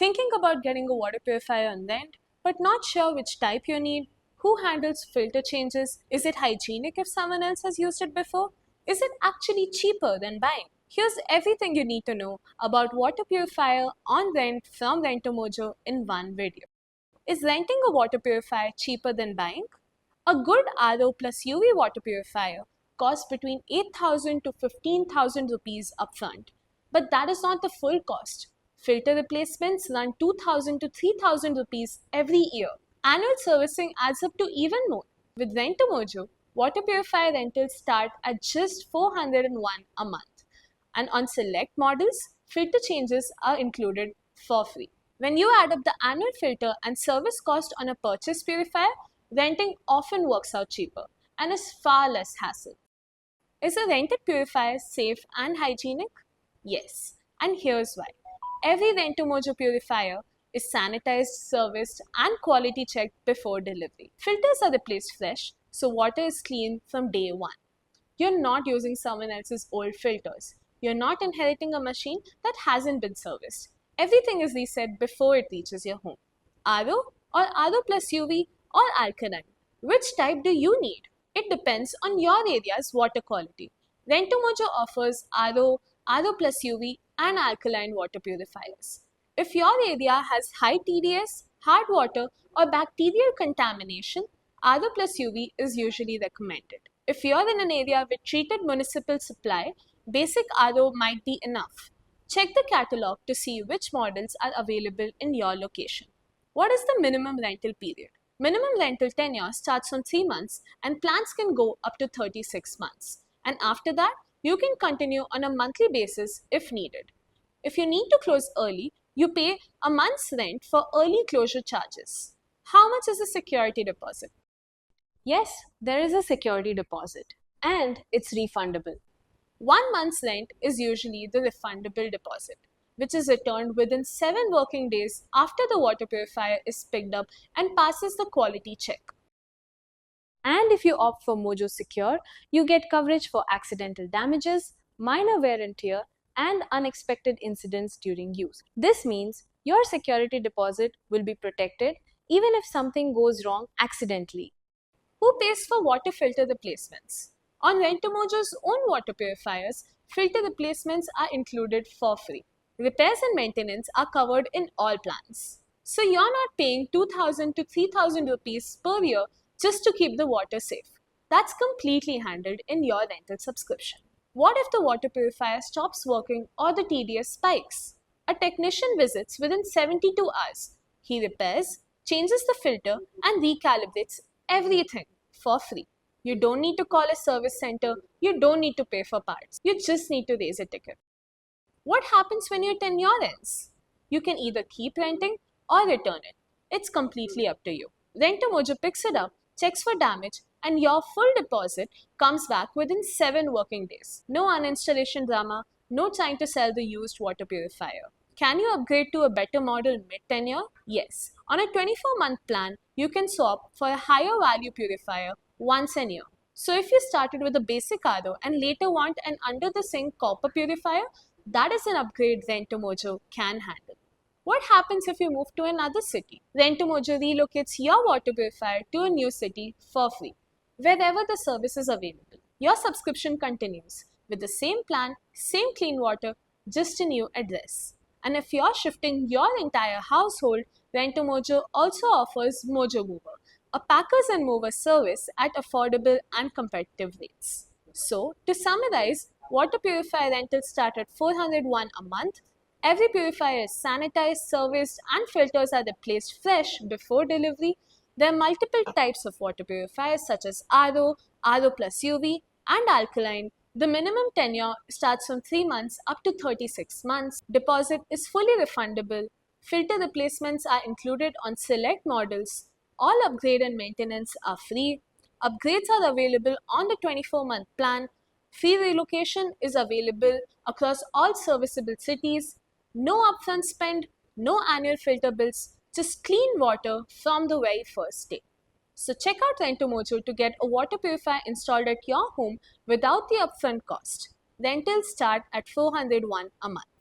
Thinking about getting a water purifier on rent, but not sure which type you need? Who handles filter changes? Is it hygienic if someone else has used it before? Is it actually cheaper than buying? Here's everything you need to know about water purifier on rent from Rentomojo in one video. Is renting a water purifier cheaper than buying? A good RO plus UV water purifier costs between 8,000 to 15,000 rupees upfront. But that is not the full cost. Filter replacements run 2,000 to 3,000 rupees every year. Annual servicing adds up to even more. With Rentomojo, water purifier rentals start at just 401 a month. And on select models, filter changes are included for free. When you add up the annual filter and service cost on a purchase purifier, renting often works out cheaper and is far less hassle. Is a rented purifier safe and hygienic? Yes, and here's why. Every Rentomojo purifier is sanitized, serviced, and quality checked before delivery. Filters are replaced fresh, so water is clean from day one. You're not using someone else's old filters. You're not inheriting a machine that hasn't been serviced. Everything is reset before it reaches your home. RO or RO plus UV or alkaline? Which type do you need? It depends on your area's water quality. Rentomojo offers RO, RO plus UV and alkaline water purifiers. If your area has high TDS, hard water or bacterial contamination, RO plus UV is usually recommended. If you're in an area with treated municipal supply, basic RO might be enough. Check the catalog to see which models are available in your location. What is the minimum rental period? Minimum rental tenure starts on 3 months and plans can go up to 36 months. And after that, you can continue on a monthly basis if needed. If you need to close early, you pay a month's rent for early closure charges. How much is a security deposit? Yes, there is a security deposit and it's refundable. 1 month's rent is usually the refundable deposit, which is returned within 7 working days after the water purifier is picked up and passes the quality check. And if you opt for Mojo Secure, you get coverage for accidental damages, minor wear and tear, and unexpected incidents during use. This means your security deposit will be protected even if something goes wrong accidentally. Who pays for water filter replacements? On Rentomojo's own water purifiers, filter replacements are included for free. Repairs and maintenance are covered in all plans. So you're not paying 2,000 to 3,000 rupees per year just to keep the water safe. That's completely handled in your rental subscription. What if the water purifier stops working or the TDS spikes? A technician visits within 72 hours. He repairs, changes the filter, and recalibrates everything for free. You don't need to call a service center. You don't need to pay for parts. You just need to raise a ticket. What happens when your tenure ends? You can either keep renting or return it. It's completely up to you. Rentomojo picks it up, checks for damage, and your full deposit comes back within 7 working days. No uninstallation drama, no trying to sell the used water purifier. Can you upgrade to a better model mid-tenure? Yes. On a 24-month plan, you can swap for a higher value purifier once a year. So if you started with a basic RO and later want an under-the-sink copper purifier, that is an upgrade Rentomojo can handle. What happens if you move to another city? Rentomojo relocates your water purifier to a new city for free, wherever the service is available. Your subscription continues with the same plan, same clean water, just a new address. And if you're shifting your entire household, Rentomojo also offers Mojo Mover, a packers and movers service at affordable and competitive rates. So, to summarize, water purifier rentals start at 401 a month. Every purifier is sanitized, serviced, and filters are replaced fresh before delivery. There are multiple types of water purifiers such as RO, RO plus UV, and alkaline. The minimum tenure starts from 3 months up to 36 months. Deposit is fully refundable. Filter replacements are included on select models. All upgrade and maintenance are free. Upgrades are available on the 24-month plan. Free relocation is available across all serviceable cities. No upfront spend, no annual filter bills, just clean water from the very first day. So check out Rentomojo to get a water purifier installed at your home without the upfront cost. Rentals start at 401 a month.